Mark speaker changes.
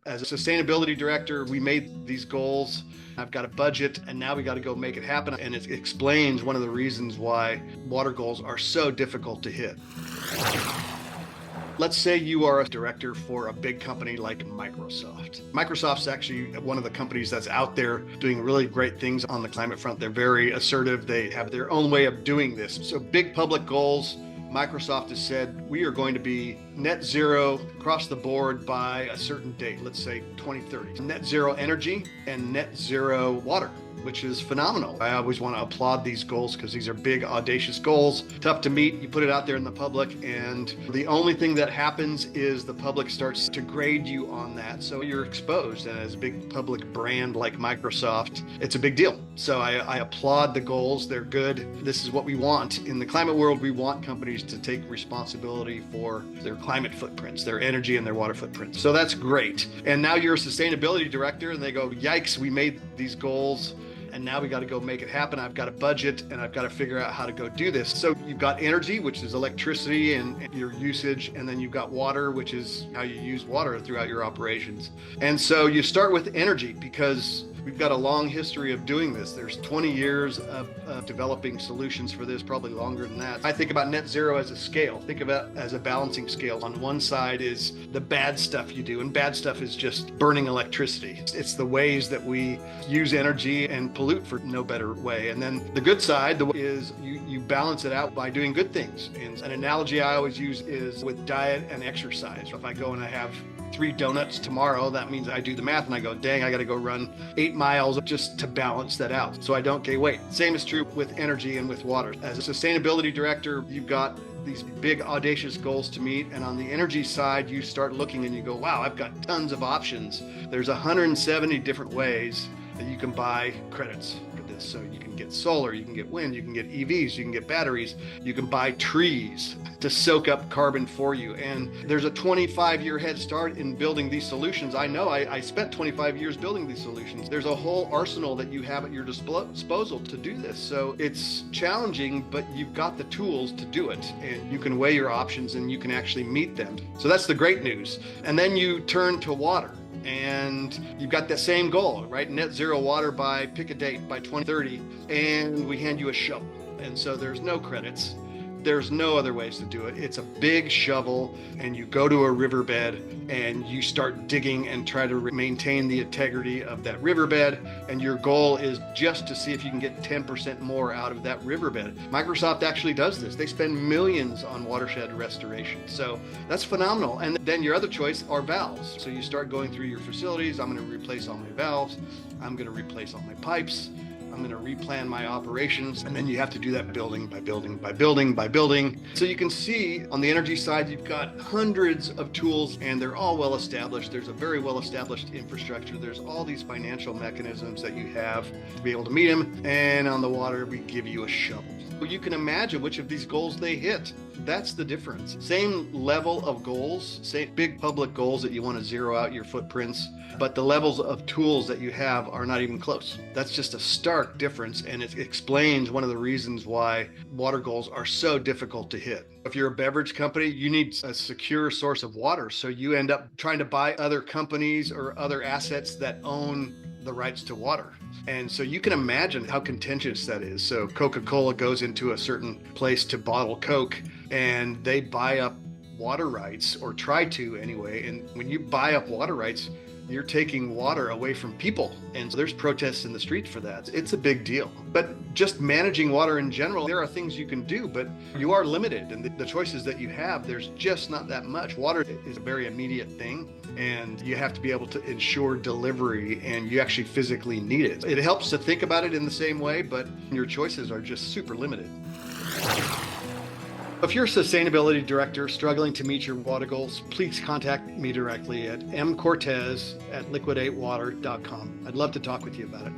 Speaker 1: As a sustainability director, we made these goals. I've got a budget, and now we got to go make it happen. And it explains one of the reasons why water goals are so difficult to hit. Let's say you are a director for a big company like Microsoft. Microsoft's actually one of the companies that's out there doing really great things on the climate front. They're very assertive. They have their own way of doing this. So big public goals. Microsoft has said we are going to be net zero across the board by a certain date, let's say 2030. Net zero energy and net zero water, which is phenomenal. I always want to applaud these goals because these are big, audacious goals, tough to meet. You put it out there in the public, and the only thing that happens is the public starts to grade you on that. So you're exposed, and as a big public brand like Microsoft, it's a big deal. So I applaud the goals. They're good. This is what we want. In the climate world, we want companies to take responsibility for their climate footprints, their energy and their water footprints. So that's great. And now you're a sustainability director, and they go, yikes, we made these goals, and now we got to go make it happen. I've got a budget, and I've got to figure out how to go do this. So you've got energy, which is electricity and your usage, and then you've got water, which is how you use water throughout your operations. And so you start with energy because we've got a long history of doing this. There's 20 years of developing solutions for this, probably longer than that. I think about net zero as a scale. Think of it as a balancing scale. On one side is the bad stuff you do, and bad stuff is just burning electricity. It's the ways that we use energy and pollute for no better way. And then the good side is you balance it out by doing good things. And an analogy I always use is with diet and exercise. If I go and I have 3 donuts tomorrow, that means I do the math and I go, dang, I got to go run 8 miles just to balance that out so I don't gain weight. Same is true with energy and with water. As a sustainability director, you've got these big audacious goals to meet. And on the energy side, you start looking and you go, wow, I've got tons of options. There's 170 different ways that you can buy credits for this. So you can get solar, you can get wind, you can get EVs, you can get batteries, you can buy trees to soak up carbon for you. And there's a 25-year head start in building these solutions. I know I spent 25 years building these solutions. There's a whole arsenal that you have at your disposal to do this. So it's challenging, but you've got the tools to do it, and you can weigh your options and you can actually meet them. So that's the great news. And then you turn to water. And you've got that same goal, right? Net zero water by, pick a date, by 2030, and we hand you a shovel. And so there's no credits. There's no other ways to do it. It's a big shovel, and you go to a riverbed and you start digging and try to maintain the integrity of that riverbed. And your goal is just to see if you can get 10% more out of that riverbed. Microsoft actually does this. They spend millions on watershed restoration. So that's phenomenal. And then your other choice are valves. So you start going through your facilities. I'm going to replace all my valves. I'm going to replace all my pipes. I'm going to replan my operations. And then you have to do that building by building by building by building. So you can see on the energy side, you've got hundreds of tools, and they're all well established. There's a very well established infrastructure. There's all these financial mechanisms that you have to be able to meet them. And on the water, we give you a shovel. Well, you can imagine which of these goals they hit. That's the difference. Same level of goals, same big public goals that you want to zero out your footprints, but the levels of tools that you have are not even close. That's just a stark difference, and it explains one of the reasons why water goals are so difficult to hit. If you're a beverage company, you need a secure source of water, so you end up trying to buy other companies or other assets that own the rights to water. And so you can imagine how contentious that is. So Coca-Cola goes into a certain place to bottle Coke, and they buy up water rights, or try to anyway. And when you buy up water rights, you're taking water away from people. And so there's protests in the street for that. It's a big deal. But just managing water in general, there are things you can do, but you are limited. And the choices that you have, there's just not that much. Water is a very immediate thing, and you have to be able to ensure delivery, and you actually physically need it. It helps to think about it in the same way, but your choices are just super limited. If you're a sustainability director struggling to meet your water goals, please contact me directly at mcortez@liquid8water.com. I'd love to talk with you about it.